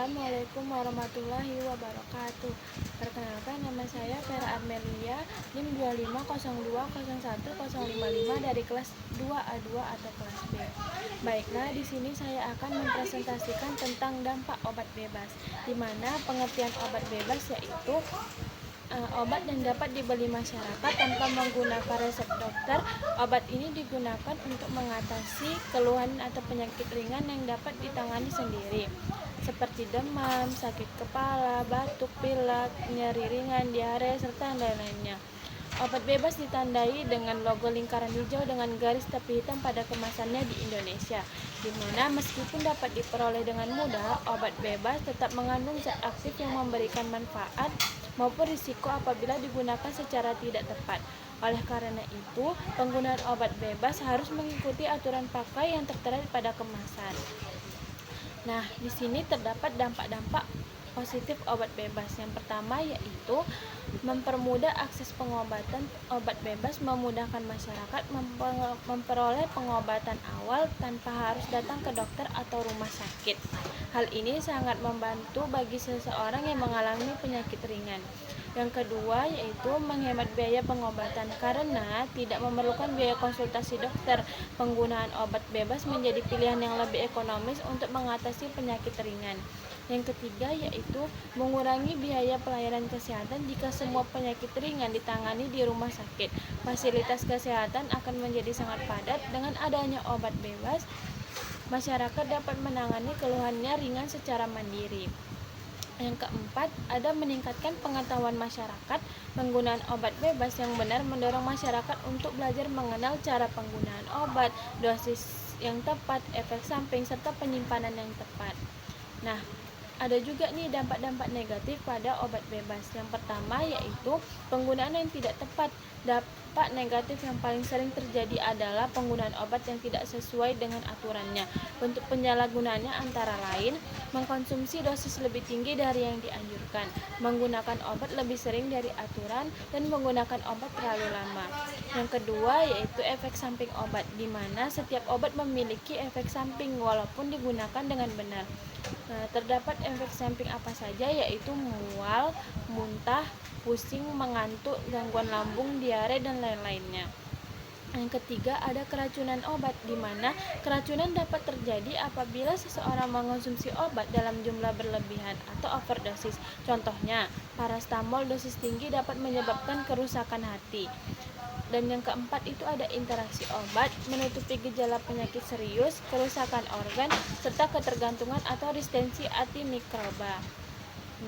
Assalamualaikum warahmatullahi wabarakatuh. Perkenalkan, nama saya Vera Armelia, NIM 250201055 dari kelas 2A2 atau kelas B. Baiklah, di sini saya akan mempresentasikan tentang dampak obat bebas, di mana pengertian obat bebas yaitu obat yang dapat dibeli masyarakat tanpa menggunakan resep dokter. Obat ini digunakan untuk mengatasi keluhan atau penyakit ringan yang dapat ditangani sendiri, seperti demam, sakit kepala, batuk, pilek, nyeri ringan, diare, serta lain-lainnya. Obat bebas ditandai dengan logo lingkaran hijau dengan garis tepi hitam pada kemasannya di Indonesia, di mana meskipun dapat diperoleh dengan mudah, obat bebas tetap mengandung zat aktif yang memberikan manfaat maupun risiko apabila digunakan secara tidak tepat. Oleh karena itu, penggunaan obat bebas harus mengikuti aturan pakai yang tertera pada kemasan. Nah, di sini terdapat dampak-dampak positif obat bebas. Yang pertama yaitu mempermudah akses pengobatan. Obat bebas memudahkan masyarakat memperoleh pengobatan awal tanpa harus datang ke dokter atau rumah sakit. Hal ini sangat membantu bagi seseorang yang mengalami penyakit ringan. Yang kedua yaitu menghemat biaya pengobatan karena tidak memerlukan biaya konsultasi dokter. Penggunaan obat bebas menjadi pilihan yang lebih ekonomis untuk mengatasi penyakit ringan. Yang ketiga yaitu mengurangi biaya pelayanan kesehatan jika semua penyakit ringan ditangani di rumah sakit. Fasilitas kesehatan akan menjadi sangat padat. Dengan adanya obat bebas, masyarakat dapat menangani keluhannya ringan secara mandiri. Yang keempat, ada meningkatkan pengetahuan masyarakat. Penggunaan obat bebas yang benar mendorong masyarakat untuk belajar mengenal cara penggunaan obat, dosis yang tepat, efek samping, serta penyimpanan yang tepat. Nah, ada juga nih dampak-dampak negatif pada obat bebas. Yang pertama yaitu penggunaan yang tidak tepat. Dampak negatif yang paling sering terjadi adalah penggunaan obat yang tidak sesuai dengan aturannya. Bentuk penyalahgunaannya antara lain mengkonsumsi dosis lebih tinggi dari yang dianjurkan, menggunakan obat lebih sering dari aturan, dan menggunakan obat terlalu lama. Yang kedua yaitu efek samping obat, di mana setiap obat memiliki efek samping walaupun digunakan dengan benar. Terdapat efek samping apa saja yaitu mual, muntah, pusing, mengantuk, gangguan lambung, diare, dan lain-lainnya. Yang ketiga ada keracunan obat, di mana keracunan dapat terjadi apabila seseorang mengonsumsi obat dalam jumlah berlebihan atau overdosis. Contohnya, parastamol dosis tinggi dapat menyebabkan kerusakan hati. Dan yang keempat itu ada interaksi obat, menutupi gejala penyakit serius, kerusakan organ, serta ketergantungan atau resistensi antimikroba.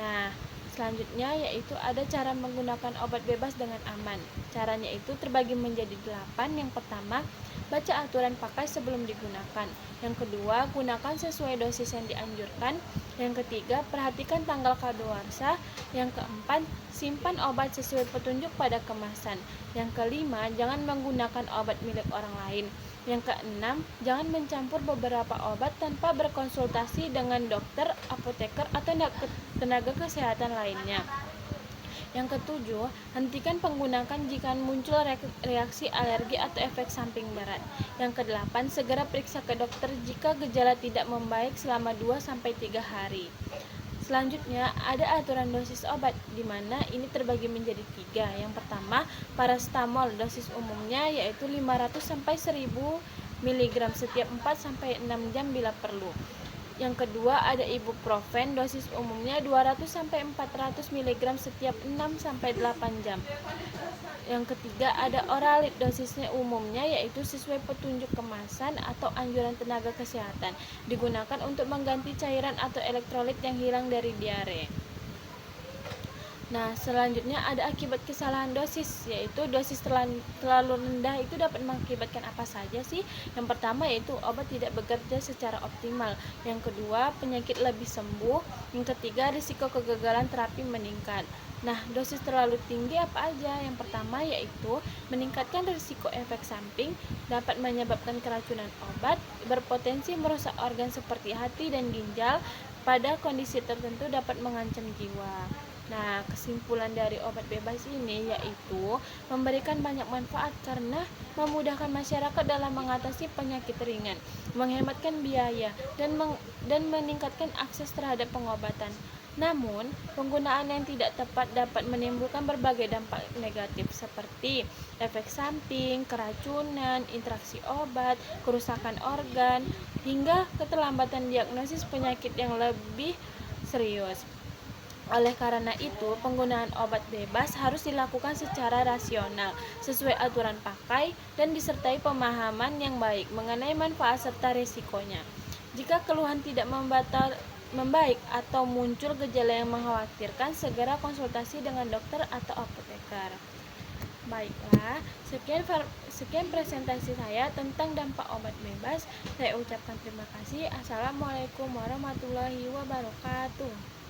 Nah, selanjutnya yaitu ada cara menggunakan obat bebas dengan aman. Caranya itu terbagi menjadi 8. Yang pertama, baca aturan pakai sebelum digunakan. Yang kedua, gunakan sesuai dosis yang dianjurkan. Yang ketiga, perhatikan tanggal kadaluarsa. Yang keempat, simpan obat sesuai petunjuk pada kemasan. Yang kelima, jangan menggunakan obat milik orang lain. Yang keenam, jangan mencampur beberapa obat tanpa berkonsultasi dengan dokter, apoteker, atau tenaga kesehatan lainnya. Yang ketujuh, hentikan penggunaan jika muncul reaksi alergi atau efek samping berat. Yang kedelapan, segera periksa ke dokter jika gejala tidak membaik selama 2-3 hari. Selanjutnya, ada aturan dosis obat, di mana ini terbagi menjadi 3. Yang pertama, parastamol dosis umumnya yaitu 500-1000 mg setiap 4-6 jam bila perlu. Yang kedua, ada ibuprofen dosis umumnya 200-400 mg setiap 6-8 jam. Yang ketiga, ada oralit dosisnya umumnya yaitu sesuai petunjuk kemasan atau anjuran tenaga kesehatan, digunakan untuk mengganti cairan atau elektrolit yang hilang dari diare. Nah, selanjutnya ada akibat kesalahan dosis, yaitu dosis terlalu rendah itu dapat mengakibatkan apa saja sih? Yang pertama yaitu obat tidak bekerja secara optimal. Yang kedua, penyakit lebih sembuh. Yang ketiga, risiko kegagalan terapi meningkat. Nah, dosis terlalu tinggi apa aja? Yang pertama yaitu meningkatkan risiko efek samping, dapat menyebabkan keracunan obat, berpotensi merusak organ seperti hati dan ginjal, pada kondisi tertentu dapat mengancam jiwa. Nah, kesimpulan dari obat bebas ini yaitu memberikan banyak manfaat karena memudahkan masyarakat dalam mengatasi penyakit ringan, menghematkan biaya, dan meningkatkan akses terhadap pengobatan. Namun, penggunaan yang tidak tepat dapat menimbulkan berbagai dampak negatif seperti efek samping, keracunan, interaksi obat, kerusakan organ, hingga keterlambatan diagnosis penyakit yang lebih serius. Oleh karena itu, penggunaan obat bebas harus dilakukan secara rasional, sesuai aturan pakai, dan disertai pemahaman yang baik mengenai manfaat serta risikonya. Jika keluhan tidak membaik atau muncul gejala yang mengkhawatirkan, segera konsultasi dengan dokter atau apoteker. Baiklah, sekian presentasi saya tentang dampak obat bebas. Saya ucapkan terima kasih. Assalamualaikum warahmatullahi wabarakatuh.